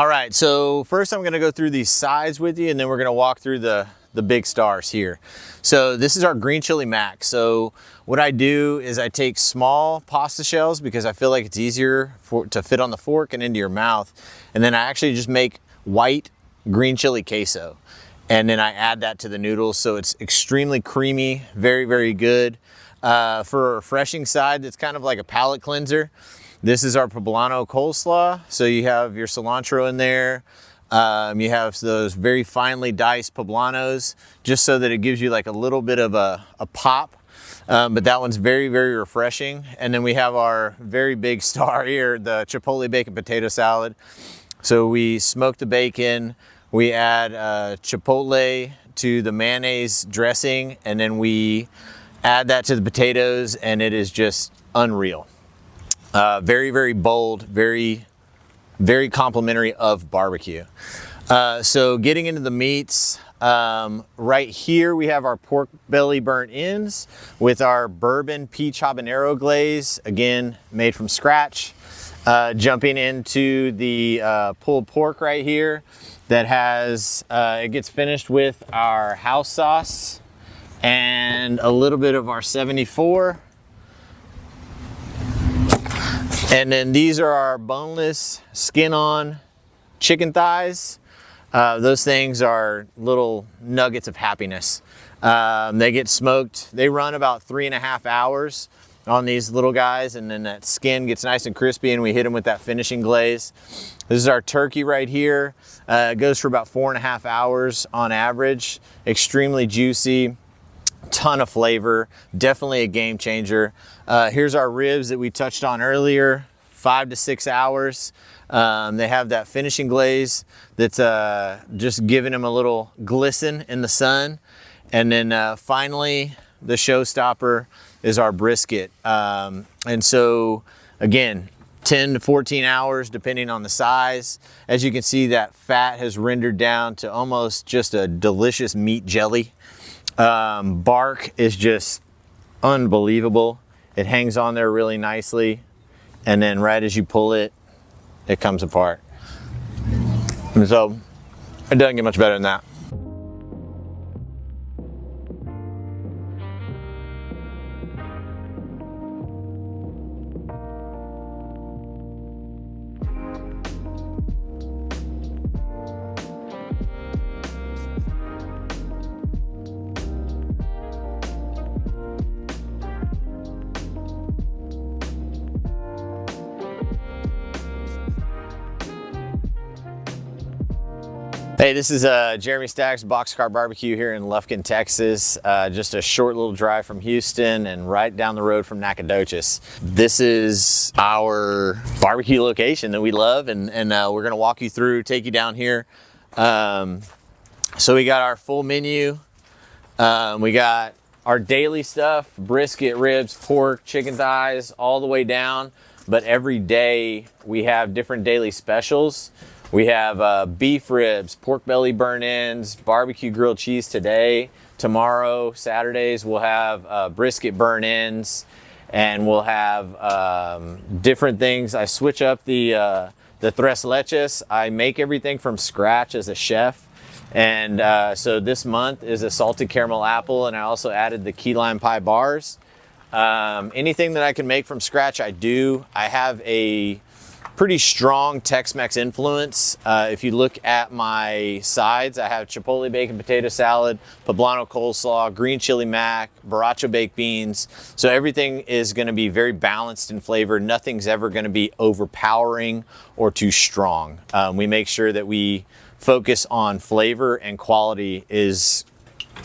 All right, so first I'm gonna go through these sides with you, and then we're gonna walk through the big stars here. So this is our green chili mac. So what I do is I take small pasta shells because I feel like it's easier to fit on the fork and into your mouth. And then I actually just make white green chili queso. And then I add that to the noodles. So it's extremely creamy, very, very good. For a refreshing side, it's kind of like a palate cleanser. This is our poblano coleslaw. So you have your cilantro in there. You have those very finely diced poblanos, just so that it gives you like a little bit of a pop. But that one's very, very refreshing. And then we have our very big star here, the chipotle bacon potato salad. So we smoke the bacon, we add chipotle to the mayonnaise dressing, and then we add that to the potatoes, and it is just unreal. Very, very bold, very complimentary of barbecue. So getting into the meats, right here we have our pork belly burnt ends with our bourbon peach habanero glaze, again made from scratch. Jumping into the pulled pork right here that has, it gets finished with our house sauce and a little bit of our 74. And then these are our boneless, skin-on chicken thighs. Those things are little nuggets of happiness. They get smoked. They run about 3.5 hours on these little guys, and then that skin gets nice and crispy, and we hit them with that finishing glaze. This is our turkey right here. It goes for about 4.5 hours on average. Extremely juicy. Ton of flavor, definitely a game changer. Here's our ribs that we touched on earlier, 5 to 6 hours. They have that finishing glaze that's just giving them a little glisten in the sun. And then finally, the showstopper is our brisket. And so again, 10 to 14 hours depending on the size. As you can see, that fat has rendered down to almost just a delicious meat jelly. Bark is just unbelievable. It hangs on there really nicely, and then right as you pull it, it comes apart. And so it doesn't get much better than that. Hey, this is Jeremy Staggs, Boxcar BBQ here in Lufkin, Texas. Just a short little drive from Houston and right down the road from Nacogdoches. This is our barbecue location that we love, and we're gonna walk you through, take you down here. So we got our full menu. We got our daily stuff, brisket, ribs, pork, chicken thighs, all the way down. But every day we have different daily specials. We have beef ribs, pork belly burnt ends, barbecue grilled cheese today. Tomorrow, Saturdays, we'll have brisket burnt ends, and we'll have different things. I switch up the tres leches. I make everything from scratch as a chef. And so this month is a salted caramel apple, and I also added the key lime pie bars. Anything that I can make from scratch, I do. I have a pretty strong Tex-Mex influence. If you look at my sides, I have chipotle bacon potato salad, poblano coleslaw, green chili mac, borracho baked beans. So everything is gonna be very balanced in flavor. Nothing's ever gonna be overpowering or too strong. We make sure that we focus on flavor, and quality is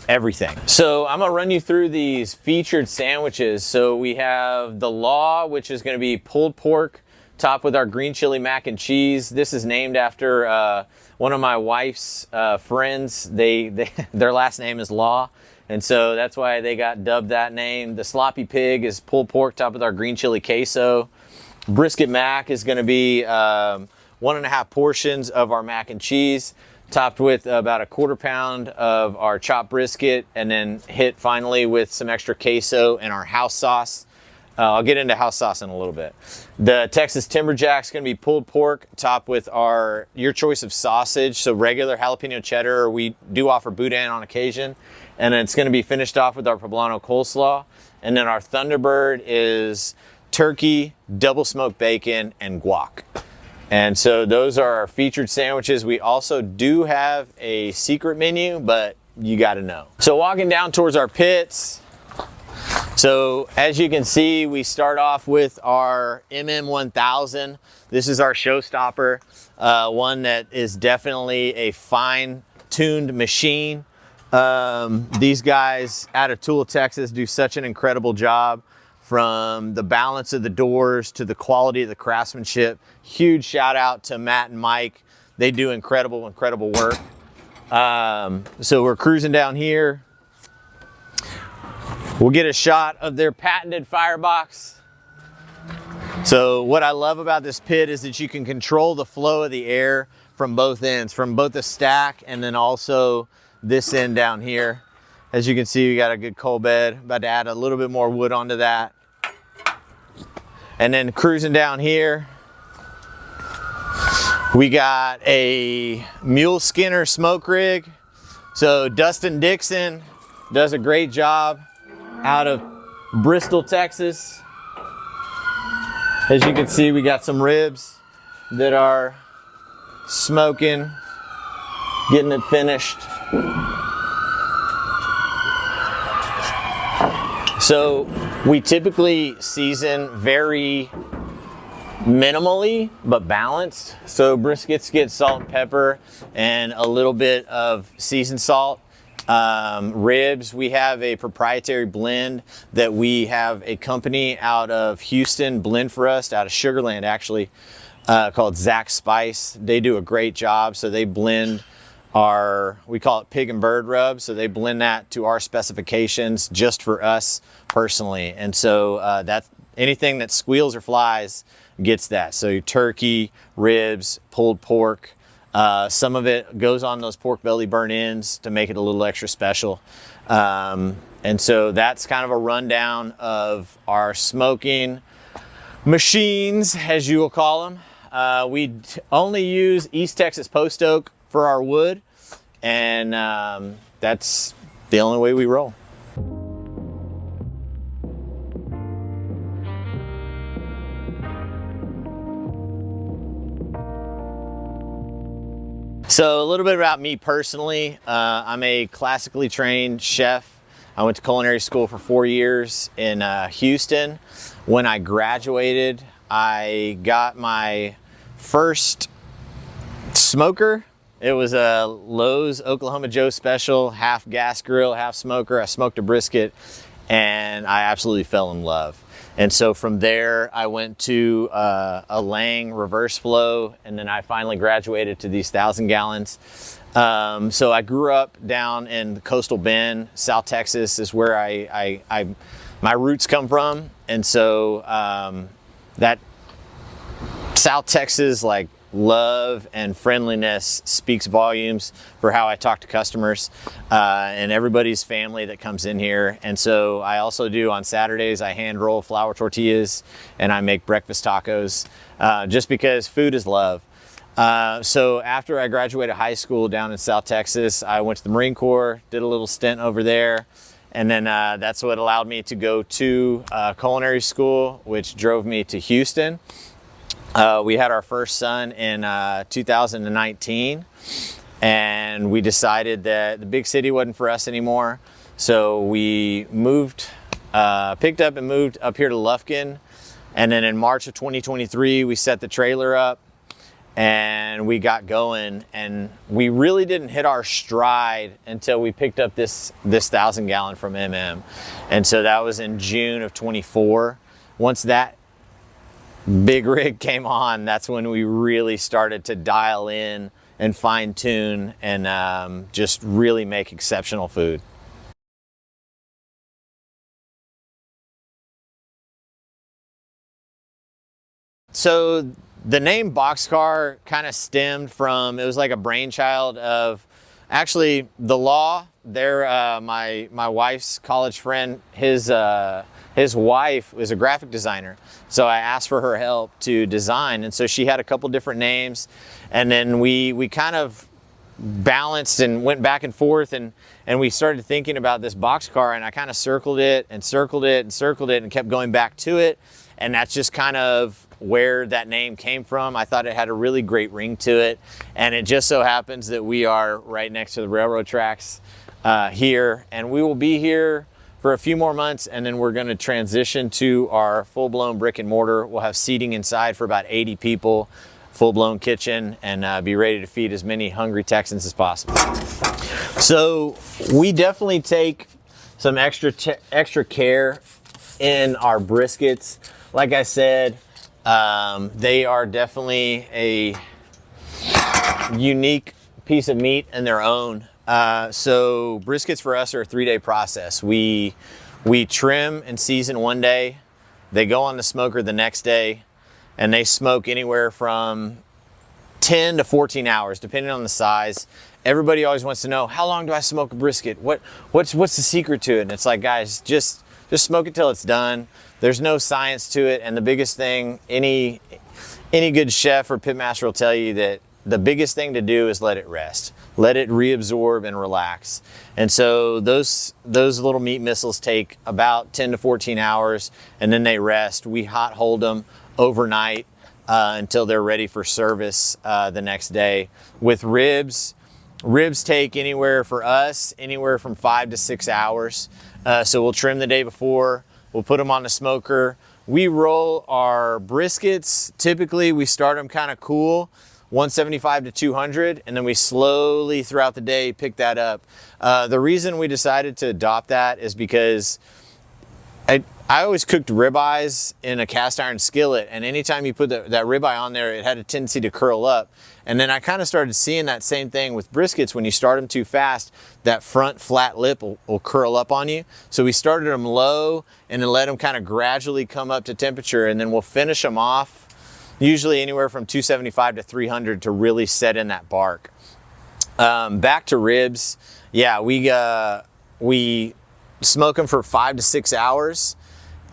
everything. So I'm gonna run you through these featured sandwiches. So we have the Law, which is gonna be pulled pork topped with our green chili mac and cheese. This is named after one of my wife's friends. Their last name is Law, and so that's why they got dubbed that name. The sloppy pig is pulled pork topped with our green chili queso. Brisket mac is gonna be 1.5 portions of our mac and cheese, topped with about a 1/4 pound of our chopped brisket, and then hit finally with some extra queso and our house sauce. I'll get into house sauce in a little bit. The Texas Timberjack's gonna be pulled pork topped with your choice of sausage. So regular jalapeno cheddar, or we do offer boudin on occasion. And then it's gonna be finished off with our poblano coleslaw. And then our Thunderbird is turkey, double smoked bacon, and guac. And so those are our featured sandwiches. We also do have a secret menu, but you gotta know. So walking down towards our pits, so as you can see, we start off with our MM1000. This is our showstopper, one that is definitely a fine-tuned machine. These guys out of Tula, Texas do such an incredible job, from the balance of the doors to the quality of the craftsmanship. Huge shout out to Matt and Mike. They do incredible work. So we're cruising down here. We'll get a shot of their patented firebox. So what I love about this pit is that you can control the flow of the air from both ends, from both the stack and then also this end down here. As you can see, we got a good coal bed. About to add a little bit more wood onto that. And then cruising down here, we got a mule skinner smoke rig. So Dustin Dixon does a great job out of Bristol, Texas. As you can see, we got some ribs that are smoking, getting it finished. So we typically season very minimally, but balanced. So briskets get salt and pepper and a little bit of seasoned salt. Ribs, we have a proprietary blend that we have a company out of Houston blend for us, out of Sugar Land actually, called Zach Spice. They do a great job. So they blend we call it pig and bird rub. So they blend that to our specifications just for us personally. And so that's anything that squeals or flies gets that. So your turkey, ribs, pulled pork. Some of it goes on those pork belly burnt ends to make it a little extra special. And so that's kind of a rundown of our smoking machines, as you will call them. We only use East Texas post oak for our wood, and that's the only way we roll. So a little bit about me personally. I'm a classically trained chef. I went to culinary school for 4 years in Houston. When I graduated, I got my first smoker. It was a Lowe's Oklahoma Joe special, half gas grill, half smoker. I smoked a brisket and I absolutely fell in love. And so from there, I went to a Lang reverse flow, and then I finally graduated to these 1,000 gallons. So I grew up down in the coastal Bend. South Texas is where my roots come from. And so that South Texas like love and friendliness speaks volumes for how I talk to customers and everybody's family that comes in here. And so I also do on Saturdays, I hand roll flour tortillas and I make breakfast tacos just because food is love. So after I graduated high school down in South Texas, I went to the Marine Corps, did a little stint over there. And then that's what allowed me to go to culinary school, which drove me to Houston. We had our first son in 2019, and we decided that the big city wasn't for us anymore. So we moved, picked up and moved up here to Lufkin. And then in March of 2023, we set the trailer up and we got going, and we really didn't hit our stride until we picked up this 1,000 gallon from MM. And so that was in June of 24. Once that big rig came on, that's when we really started to dial in and fine tune and just really make exceptional food. So the name Boxcar kind of stemmed from, it was like a brainchild of actually the law. My wife's college friend, his his wife was a graphic designer. So I asked for her help to design. And so she had a couple different names. And then we kind of balanced and went back and forth, and we started thinking about this boxcar, and I kind of circled it and circled it and circled it and kept going back to it. And that's just kind of where that name came from. I thought it had a really great ring to it. And it just so happens that we are right next to the railroad tracks here, and we will be here for a few more months, and then we're going to transition to our full-blown brick and mortar. We'll have seating inside for about 80 people, full-blown kitchen, and be ready to feed as many hungry Texans as possible. So we definitely take some extra care in our briskets. Like I said, they are definitely a unique piece of meat in their own. So briskets for us are a 3-day process. We trim and season one day, they go on the smoker the next day, and they smoke anywhere from 10 to 14 hours, depending on the size. Everybody always wants to know, how long do I smoke a brisket? What's the secret to it? And it's like, guys, just smoke it till it's done. There's no science to it. And the biggest thing, any good chef or pitmaster will tell you that the biggest thing to do is let it rest. Let it reabsorb and relax. And so those little meat missiles take about 10 to 14 hours, and then they rest. We hot hold them overnight until they're ready for service the next day. With ribs take anywhere from 5 to 6 hours. So we'll trim the day before, we'll put them on the smoker. We roll our briskets. Typically we start them kind of cool, 175 to 200, and then we slowly throughout the day pick that up. The reason we decided to adopt that is because I always cooked ribeyes in a cast iron skillet, and anytime you put that ribeye on there, it had a tendency to curl up. And then I kind of started seeing that same thing with briskets. When you start them too fast, that front flat lip will curl up on you. So we started them low and then let them kind of gradually come up to temperature, and then we'll finish them off usually anywhere from 275 to 300 to really set in that bark. Back to ribs. Yeah, we smoke them for 5 to 6 hours.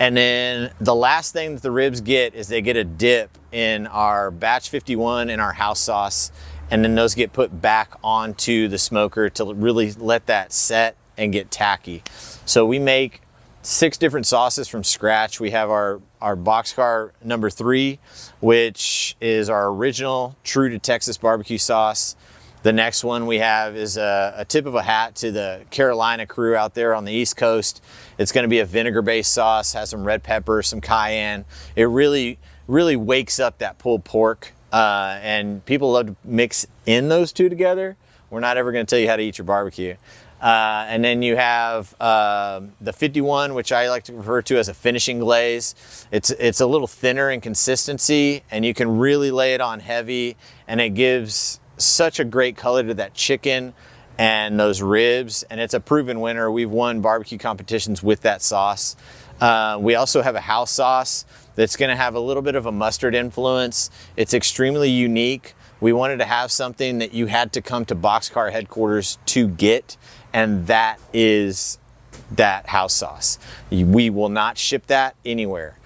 And then the last thing that the ribs get is they get a dip in our batch 51 in our house sauce. And then those get put back onto the smoker to really let that set and get tacky. So we make 6 different sauces from scratch. We have our Boxcar number 3, which is our original true to Texas barbecue sauce. The next one we have is a tip of a hat to the Carolina crew out there on the East Coast. It's going to be a vinegar-based sauce, has some red pepper, some cayenne. It really wakes up that pulled pork, and people love to mix in those two together. We're not ever going to tell you how to eat your barbecue. And then you have the 51, which I like to refer to as a finishing glaze. It's a little thinner in consistency, and you can really lay it on heavy, and it gives such a great color to that chicken and those ribs, and it's a proven winner. We've won barbecue competitions with that sauce. We also have a house sauce that's going to have a little bit of a mustard influence. It's extremely unique. We wanted to have something that you had to come to Boxcar headquarters to get, and that is that house sauce. We will not ship that anywhere.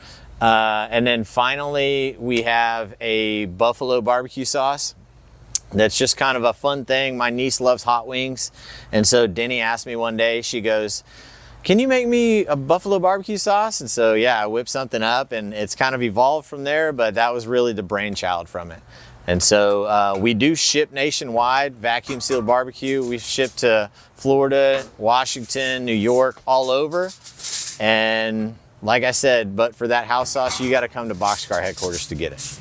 And then finally, we have a buffalo barbecue sauce. That's just kind of a fun thing. My niece loves hot wings. And so Denny asked me one day, she goes, "Can you make me a buffalo barbecue sauce?" And so, yeah, I whipped something up, and it's kind of evolved from there, but that was really the brainchild from it. And so we do ship nationwide, vacuum sealed barbecue. We ship to Florida, Washington, New York, all over. And like I said, but for that house sauce, you got to come to Boxcar headquarters to get it.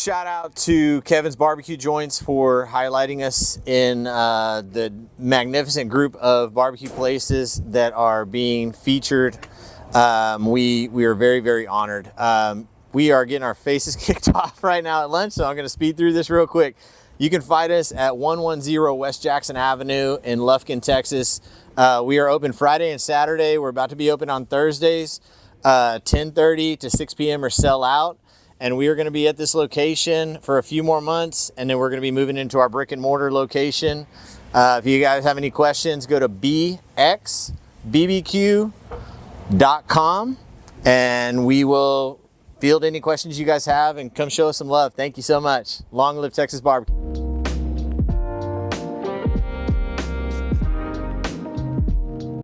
shout out to Kevin's Barbecue Joints for highlighting us in the magnificent group of barbecue places that are being featured. We are very, very honored. We are getting our faces kicked off right now at lunch, so I'm going to speed through this real quick. You can find us at 110 West Jackson Avenue in Lufkin, Texas. We are open Friday and Saturday. We're about to be open on Thursdays. 10:30 to 6 p.m. or sell out. And we are going to be at this location for a few more months, and then we're going to be moving into our brick and mortar location. If you guys have any questions, go to bxbbq.com and we will field any questions you guys have and come show us some love. Thank you so much. Long live Texas barbecue.